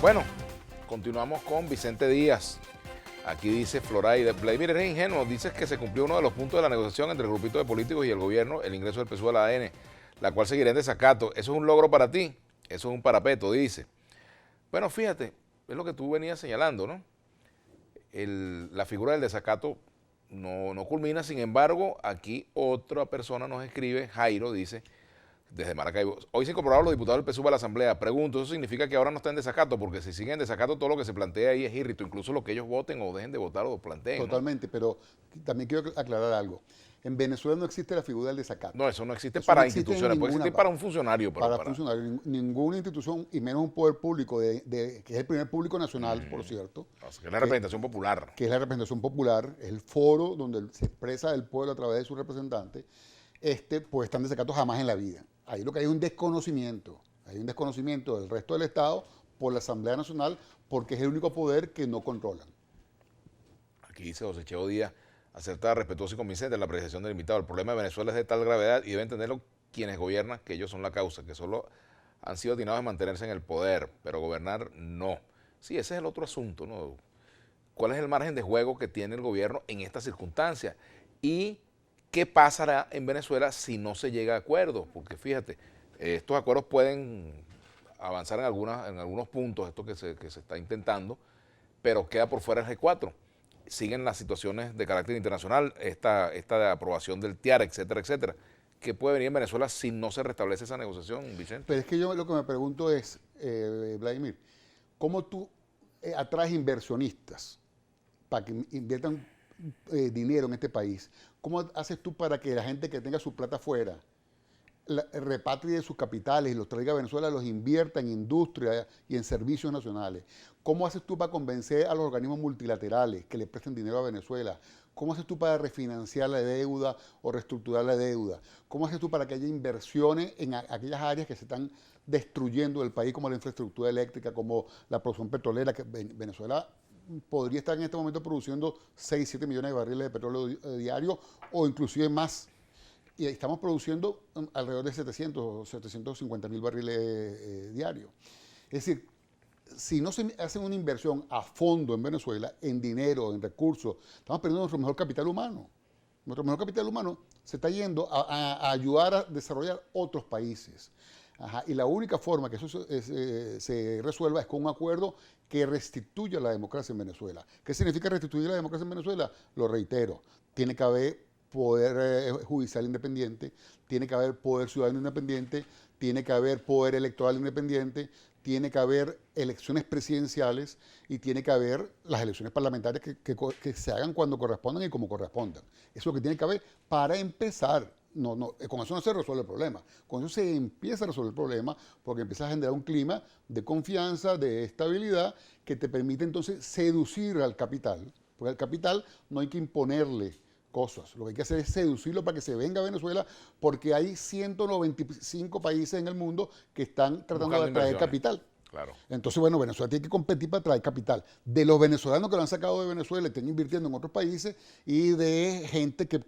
Bueno, continuamos con Vicente Díaz. Aquí dice Floraida, Vladimir, eres ingenuo, dices que se cumplió uno de los puntos de la negociación entre el grupito de políticos y el gobierno, el ingreso del PSUV a la ADN, la cual seguirá en desacato. ¿Eso es un logro para ti? Eso es un parapeto, dice. Bueno, fíjate, es lo que tú venías señalando, ¿no? La figura del desacato no culmina, sin embargo, aquí otra persona nos escribe, Jairo, dice, desde Maracaibo, hoy se incorporaron los diputados del PSUV a la Asamblea. Pregunto, ¿eso significa que ahora no está en desacato? Porque si siguen en desacato, todo lo que se plantea ahí es irrito, incluso lo que ellos voten o dejen de votar o planteen, ¿no? Totalmente, pero también quiero aclarar algo. En Venezuela no existe la figura del desacato. No, eso no existe Eso para no existe instituciones, en puede existir ninguna para un funcionario. Pero para funcionarios, ninguna institución, y menos un poder público, que es el primer público nacional, por cierto. O sea, que es la representación popular. Que es la representación popular, es el foro donde se expresa el pueblo a través de sus representantes, pues están desacatos jamás en la vida. Ahí lo que hay es un desconocimiento. Hay un desconocimiento del resto del Estado por la Asamblea Nacional, porque es el único poder que no controlan. Aquí dice José Cheo Díaz, acertada, respetuosa y convincente en la apreciación del invitado. El problema de Venezuela es de tal gravedad y deben entenderlo quienes gobiernan, que ellos son la causa, que solo han sido atinados a mantenerse en el poder, pero gobernar no. Sí, ese es el otro asunto, ¿no? ¿Cuál es el margen de juego que tiene el gobierno en estas circunstancias? Y ¿qué pasará en Venezuela si no se llega a acuerdos? Porque fíjate, estos acuerdos pueden avanzar en algunos puntos, esto que se está intentando, pero queda por fuera el G4. Siguen las situaciones de carácter internacional, esta de aprobación del TIAR, etcétera, etcétera. ¿Qué puede venir en Venezuela si no se restablece esa negociación, Vicente? Pero es que yo lo que me pregunto es, Vladimir, ¿cómo tú atraes inversionistas para que inviertan dinero en este país? ¿Cómo haces tú para que la gente que tenga su plata afuera repatrie sus capitales y los traiga a Venezuela, los invierta en industria y en servicios nacionales? ¿Cómo haces tú para convencer a los organismos multilaterales que le presten dinero a Venezuela? ¿Cómo haces tú para refinanciar la deuda o reestructurar la deuda? ¿Cómo haces tú para que haya inversiones en aquellas áreas que se están destruyendo del país, como la infraestructura eléctrica, como la producción petrolera, que Venezuela podría estar en este momento produciendo 6, 7 millones de barriles de petróleo diario o inclusive más? Y estamos produciendo alrededor de 700 o 750 mil barriles diarios. Es decir, si no se hace una inversión a fondo en Venezuela, en dinero, en recursos, estamos perdiendo nuestro mejor capital humano. Nuestro mejor capital humano se está yendo a ayudar a desarrollar otros países. Ajá, y la única forma que eso se resuelva es con un acuerdo que restituya la democracia en Venezuela. ¿Qué significa restituir la democracia en Venezuela? Lo reitero, tiene que haber poder judicial independiente, tiene que haber poder ciudadano independiente, tiene que haber poder electoral independiente, tiene que haber elecciones presidenciales y tiene que haber las elecciones parlamentarias que se hagan cuando correspondan y como correspondan. Eso es lo que tiene que haber para empezar. Con eso no se resuelve el problema. Con eso se empieza a resolver el problema porque empieza a generar un clima de confianza, de estabilidad, que te permite entonces seducir al capital. Porque al capital no hay que imponerle cosas. Lo que hay que hacer es seducirlo para que se venga a Venezuela, porque hay 195 países en el mundo que están tratando de atraer capital. Claro. Entonces, bueno, Venezuela tiene que competir para traer capital. De los venezolanos que lo han sacado de Venezuela y están invirtiendo en otros países y de gente que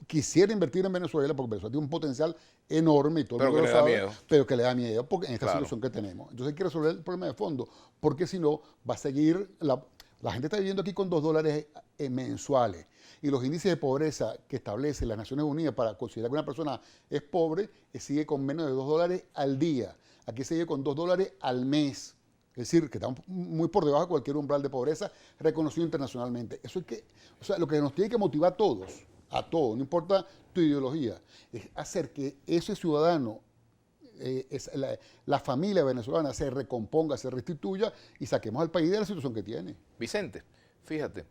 quisiera invertir en Venezuela, porque Venezuela tiene un potencial enorme y todo el mundo lo sabe, pero que le da miedo porque en esta situación que tenemos. Entonces hay que resolver el problema de fondo, porque si no, va a seguir, la gente está viviendo aquí con $2 mensuales. Y los índices de pobreza que establecen las Naciones Unidas para considerar que una persona es pobre, sigue con menos de $2 al día. Aquí se sigue con $2 al mes. Es decir, que estamos muy por debajo de cualquier umbral de pobreza reconocido internacionalmente. Eso es lo que nos tiene que motivar a todos, no importa tu ideología, es hacer que ese ciudadano, la familia venezolana se recomponga, se restituya y saquemos al país de la situación que tiene. Vicente, fíjate,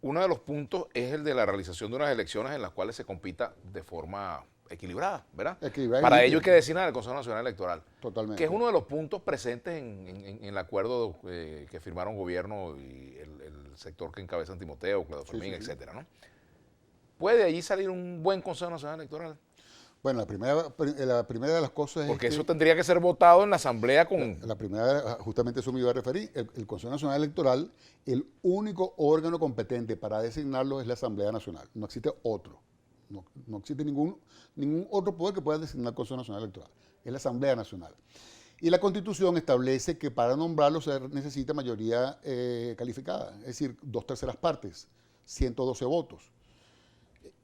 uno de los puntos es el de la realización de unas elecciones en las cuales se compita de forma equilibrada, ¿verdad? Para ello hay que designar el Consejo Nacional Electoral. Totalmente. Que es uno de los puntos presentes en el acuerdo que firmaron gobierno y el sector que encabeza Timoteo, Claudio Fermín, etcétera, ¿no? ¿Puede allí salir un buen Consejo Nacional Electoral? Bueno, la primera de las cosas porque es eso tendría que ser votado en la Asamblea con... La primera, justamente eso me iba a referir, el Consejo Nacional Electoral, el único órgano competente para designarlo es la Asamblea Nacional, no existe otro. No existe ningún otro poder que pueda designar el Consejo Nacional Electoral, es la Asamblea Nacional. Y la Constitución establece que para nombrarlo se necesita mayoría calificada, es decir, 2/3 partes, 112 votos.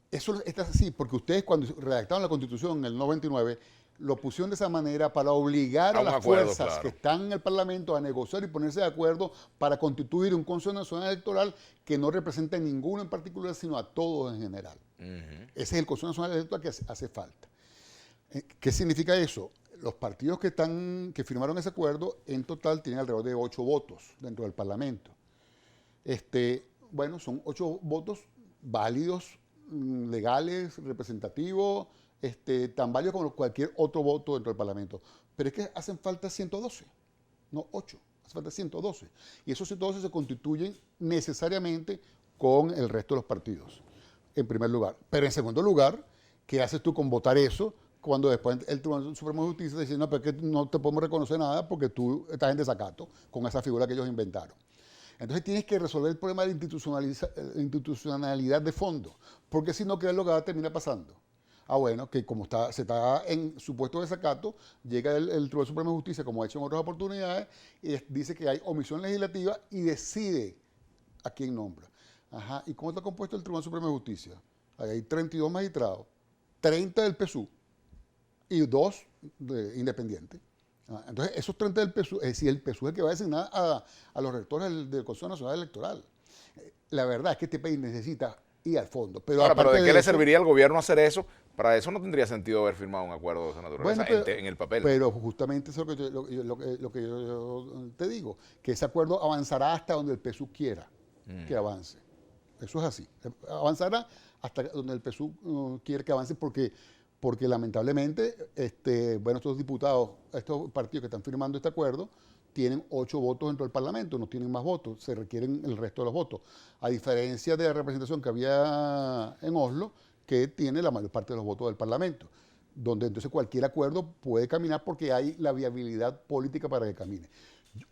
Eso está así, porque ustedes cuando redactaron la Constitución en el 99, lo pusieron de esa manera para obligar A a un las acuerdo, fuerzas claro. que están en el Parlamento a negociar y ponerse de acuerdo para constituir un Consejo Nacional Electoral que no represente a ninguno en particular, sino a todos en general. Ese es el Consejo Nacional Electoral que hace falta. ¿Qué significa eso? Los partidos que firmaron ese acuerdo en total tienen alrededor de 8 votos dentro del Parlamento. Bueno, son 8 votos válidos, legales, representativos, tan válidos como cualquier otro voto dentro del Parlamento. Pero es que hacen falta 112, no 8, hace falta 112. Y esos 112 se constituyen necesariamente con el resto de los partidos, en primer lugar. Pero en segundo lugar, ¿qué haces tú con votar eso cuando después el Tribunal Supremo de Justicia dice, no, pero es que no te podemos reconocer nada porque tú estás en desacato con esa figura que ellos inventaron? Entonces tienes que resolver el problema de institucionalidad de fondo, porque si no, ¿qué es lo que va a terminar pasando? Bueno, que como se está en supuesto desacato, llega el Tribunal Supremo de Justicia, como ha hecho en otras oportunidades, y dice que hay omisión legislativa y decide a quién nombra. Ajá. ¿Y cómo está compuesto el Tribunal Supremo de Justicia? Ahí hay 32 magistrados, 30 del PSUV y 2 independientes. Entonces, esos 30 del PSUV, es decir, el PSUV es el que va a designar a los rectores del Consejo Nacional Electoral. La verdad es que este país necesita ir al fondo. Pero, Ahora, ¿pero de qué le eso, serviría al gobierno hacer eso? Para eso no tendría sentido haber firmado un acuerdo de esa naturaleza en el papel. Pero justamente eso es lo que yo te digo, que ese acuerdo avanzará hasta donde el PSUV quiera que avance. Eso es así. Avanzará hasta donde el PSUV quiere que avance porque lamentablemente, estos diputados, estos partidos que están firmando este acuerdo, tienen 8 votos dentro del Parlamento, no tienen más votos, se requieren el resto de los votos. A diferencia de la representación que había en Oslo, que tiene la mayor parte de los votos del Parlamento, donde entonces cualquier acuerdo puede caminar porque hay la viabilidad política para que camine.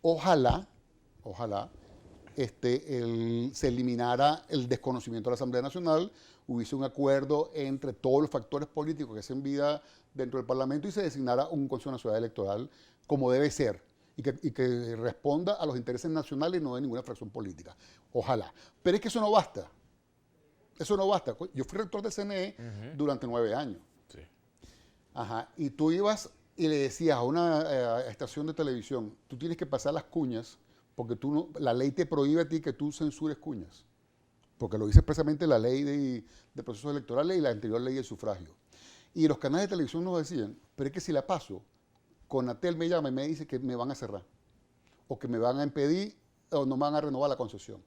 Ojalá se eliminara el desconocimiento de la Asamblea Nacional, hubiese un acuerdo entre todos los factores políticos que hacen vida dentro del Parlamento y se designara un Consejo Nacional Electoral como debe ser y que responda a los intereses nacionales y no de ninguna fracción política. Ojalá. Pero es que eso no basta. Eso no basta. Yo fui rector del CNE durante 9 años. Sí. Ajá. Y tú ibas y le decías a una estación de televisión, tú tienes que pasar las cuñas porque la ley te prohíbe a ti que tú censures cuñas, porque lo dice expresamente la ley de procesos electorales y la anterior ley del sufragio. Y los canales de televisión nos decían, pero es que si la paso, Conatel me llama y me dice que me van a cerrar, o que me van a impedir, o no me van a renovar la concesión.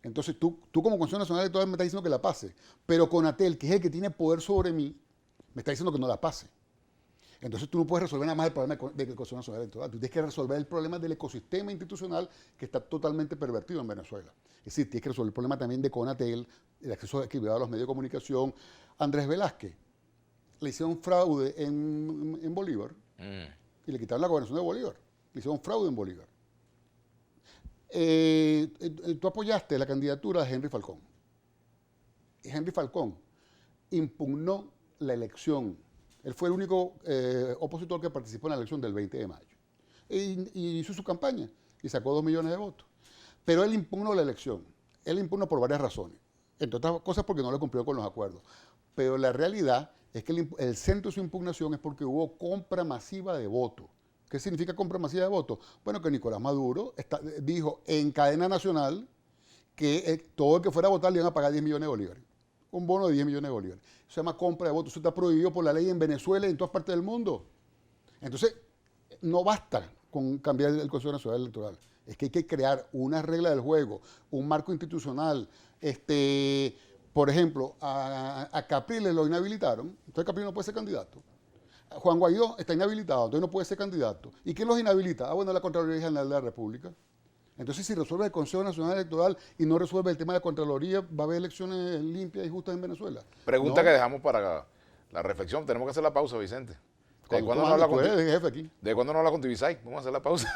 Entonces tú como Consejo Nacional Electoral me estás diciendo que la pase, pero Conatel, que es el que tiene poder sobre mí, me está diciendo que no la pase. Entonces tú no puedes resolver nada más el problema del Consejo Nacional Electoral, tú tienes que resolver el problema del ecosistema institucional que está totalmente pervertido en Venezuela. Es decir, tienes que resolver el problema también de Conatel, el acceso equilibrado a los medios de comunicación. Andrés Velázquez le hicieron fraude en Bolívar y le quitaron la gobernación de Bolívar. Le hicieron fraude en Bolívar. Tú apoyaste la candidatura de Henry Falcón. Henry Falcón impugnó la elección. Él fue el único opositor que participó en la elección del 20 de mayo. Y hizo su campaña y sacó 2 millones de votos. Pero él impugnó la elección. Él impugnó por varias razones. Entre otras cosas porque no le cumplió con los acuerdos. Pero la realidad es que el centro de su impugnación es porque hubo compra masiva de votos. ¿Qué significa compra masiva de votos? Bueno, que Nicolás Maduro dijo en cadena nacional que todo el que fuera a votar le iban a pagar 10 millones de bolívares. Un bono de 10 millones de bolívares. Eso se llama compra de votos. Eso está prohibido por la ley en Venezuela y en todas partes del mundo. Entonces, no basta con cambiar el Consejo Nacional Electoral. Es que hay que crear una regla del juego, un marco institucional. Por ejemplo, a Capriles lo inhabilitaron, entonces Capriles no puede ser candidato. Juan Guaidó está inhabilitado, entonces no puede ser candidato. ¿Y quién los inhabilita? Bueno, la Contraloría General de la República. Entonces, si resuelve el Consejo Nacional Electoral y no resuelve el tema de la Contraloría, va a haber elecciones limpias y justas en Venezuela. Pregunta que dejamos para la reflexión. Tenemos que hacer la pausa, Vicente. ¿De cuándo no habla con jefe aquí? ¿De cuándo no habla con Tibisay? Vamos a hacer la pausa.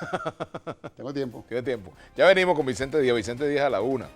Tengo tiempo. Tiene tiempo. Ya venimos con Vicente Díaz a la 1.